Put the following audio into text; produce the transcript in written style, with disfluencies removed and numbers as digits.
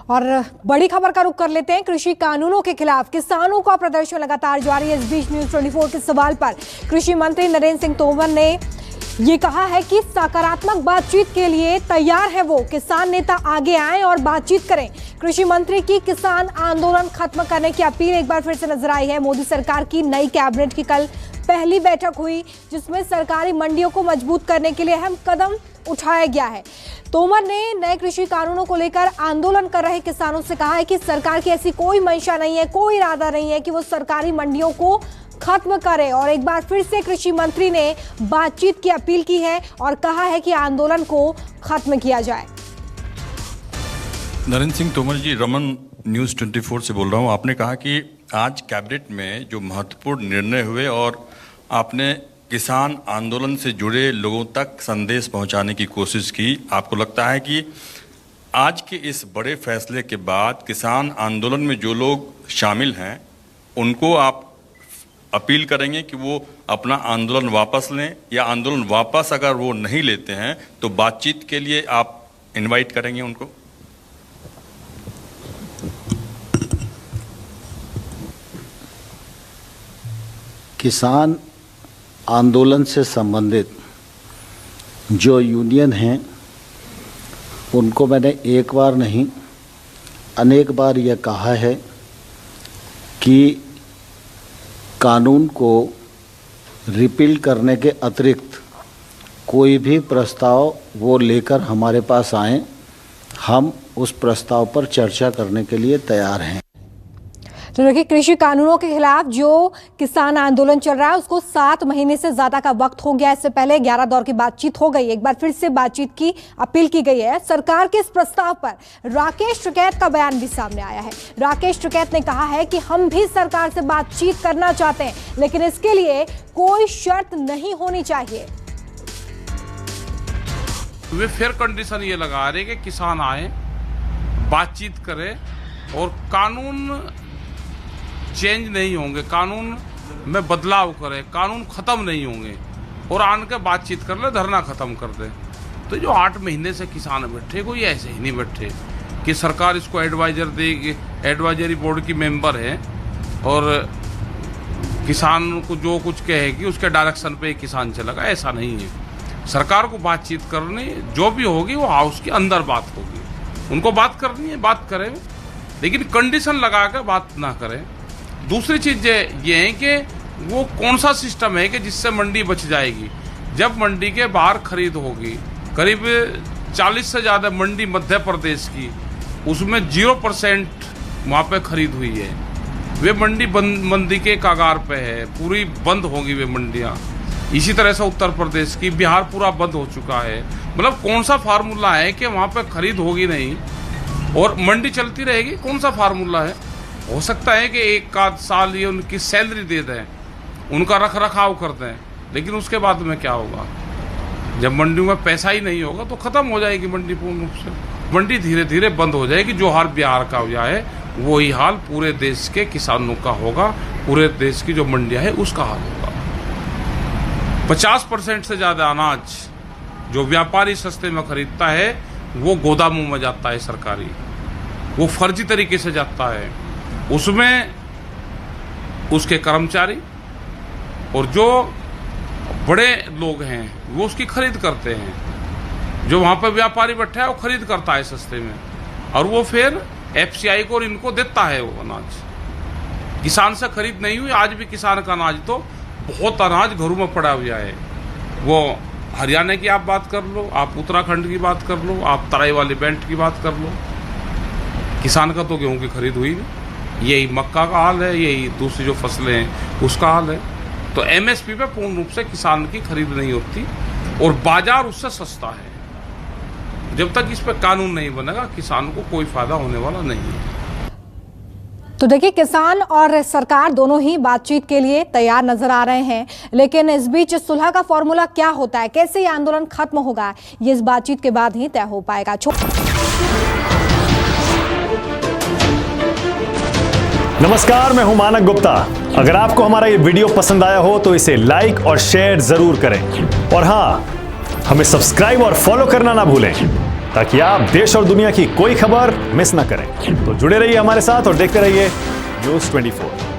और बड़ी खबर का रुख कर लेते हैं। कृषि कानूनों के खिलाफ किसानों का प्रदर्शन लगातार जारी है। इस बीच न्यूज़ 24 के सवाल पर कृषि मंत्री नरेंद्र सिंह तोमर ने ये कहा है कि सकारात्मक बातचीत के लिए तैयार है वो। किसान नेता आगे आएं और बातचीत करें। कृषि मंत्री की किसान आंदोलन खत्म करने की अपील एक बार फिर से नजर आई है। मोदी सरकार की नई कैबिनेट की कल पहली बैठक हुई, जिसमें सरकारी मंडियों को मजबूत करने के लिए अहम कदम उठाया गया है। तोमर ने नए कृषि कानूनों को लेकर आंदोलन कर रहे किसानों से कहा है कि सरकार की ऐसी कोई मंशा नहीं है, कोई इरादा नहीं है कि वो सरकारी मंडियों को खत्म करे। और एक बार फिर से कृषि मंत्री ने बातचीत की अपील की है और कहा है कि आंदोलन को खत्म किया जाए। नरेंद्र सिंह तोमर जी, रमन न्यूज़ 24 से बोल रहा हूँ। आपने कहा कि आज कैबिनेट में जो महत्वपूर्ण निर्णय हुए और आपने किसान आंदोलन से जुड़े लोगों तक संदेश पहुंचाने की कोशिश की। आपको लगता है कि आज के इस बड़े फैसले के बाद किसान आंदोलन में जो लोग शामिल हैं उनको आप अपील करेंगे कि वो अपना आंदोलन वापस लें, या आंदोलन वापस अगर वो नहीं लेते हैं तो बातचीत के लिए आप इनवाइट करेंगे उनको? किसान आंदोलन से संबंधित जो यूनियन हैं उनको मैंने एक बार नहीं अनेक बार यह कहा है कि कानून को रिपील करने के अतिरिक्त कोई भी प्रस्ताव वो लेकर हमारे पास आएं, हम उस प्रस्ताव पर चर्चा करने के लिए तैयार हैं। तो देखिए, कृषि कानूनों के खिलाफ जो किसान आंदोलन चल रहा है उसको 7 महीने से ज्यादा का वक्त हो गया। इससे पहले 11 दौर की बातचीत हो गई। एक बार फिर से बातचीत की अपील की गई है। सरकार के इस प्रस्ताव पर राकेश टिकैत का बयान भी सामने आया है। राकेश टिकैत ने कहा है कि हम भी सरकार से बातचीत करना चाहते हैं, लेकिन इसके लिए कोई शर्त नहीं होनी चाहिए। वे फिर कंडीशन ये लगा रहे कि किसान आए, बातचीत करें और कानून चेंज नहीं होंगे, कानून में बदलाव करें, कानून खत्म नहीं होंगे और आन के बातचीत कर ले, धरना खत्म कर दे। तो जो 8 महीने से किसान बैठे, कोई ऐसे ही नहीं बैठे कि सरकार इसको एडवाइजर देगी, एडवाइजरी बोर्ड की मेंबर है और किसान को जो कुछ कहेगी उसके डायरेक्शन पे किसान चलेगा, ऐसा नहीं है। सरकार को बातचीत करनी, जो भी होगी वो हाउस के अंदर बात होगी। उनको बात करनी है, बात करें, लेकिन कंडीशन लगा कर बात ना करें। दूसरी चीज ये है कि वो कौन सा सिस्टम है कि जिससे मंडी बच जाएगी। जब मंडी के बाहर खरीद होगी, करीब 40 से ज़्यादा मंडी मध्य प्रदेश की, उसमें 0% वहाँ पे खरीद हुई है। वे मंडी मंदी के कागार पे है, पूरी बंद होगी वे मंडियाँ। इसी तरह से उत्तर प्रदेश की, बिहार पूरा बंद हो चुका है। मतलब कौन सा फार्मूला है कि वहाँ पे खरीद होगी नहीं और मंडी चलती रहेगी? कौन सा फार्मूला है? हो सकता है कि 1 साल ये उनकी सैलरी दे दें, उनका रख रखाव कर दें, लेकिन उसके बाद में क्या होगा? जब मंडियों में पैसा ही नहीं होगा तो खत्म हो जाएगी मंडी पूर्ण रूप से। मंडी धीरे धीरे बंद हो जाएगी। जो हाल बिहार का हुआ है वही हाल पूरे देश के किसानों का होगा, पूरे देश की जो मंडियां है उसका हाल होगा। 50% से ज़्यादा अनाज जो व्यापारी सस्ते में खरीदता है वो गोदामों में जाता है सरकारी, वो फर्जी तरीके से जाता है। उसमें उसके कर्मचारी और जो बड़े लोग हैं वो उसकी खरीद करते हैं। जो वहाँ पर व्यापारी बैठा है वो खरीद करता है सस्ते में और वो फिर FCI को और इनको देता है वो अनाज। किसान से खरीद नहीं हुई। आज भी किसान का अनाज तो बहुत अनाज घरों में पड़ा हुआ है। वो हरियाणा की आप बात कर लो, आप उत्तराखंड की बात कर लो, आप तराई वाले बेल्ट की बात कर लो, किसान का तो गेहूं की खरीद हुई नहीं। यही मक्का का हाल है, यही दूसरी जो फसलें हैं उसका हाल है। तो MSP पे पूर्ण रूप से किसान की खरीद नहीं होती और बाजार उससे सस्ता है। जब तक इस पर कानून नहीं बनेगा किसान को कोई फायदा होने वाला नहीं है। तो देखिए, किसान और सरकार दोनों ही बातचीत के लिए तैयार नजर आ रहे हैं, लेकिन इस बीच सुलह का फॉर्मूला क्या होता है, कैसे ये आंदोलन खत्म होगा, ये इस बातचीत के बाद ही तय हो पाएगा। नमस्कार, मैं हूं मानक गुप्ता। अगर आपको हमारा ये वीडियो पसंद आया हो तो इसे लाइक और शेयर जरूर करें और हाँ, हमें सब्सक्राइब और फॉलो करना ना भूलें। ताकि आप देश और दुनिया की कोई खबर मिस ना करें। तो जुड़े रहिए हमारे साथ और देखते रहिए News 24।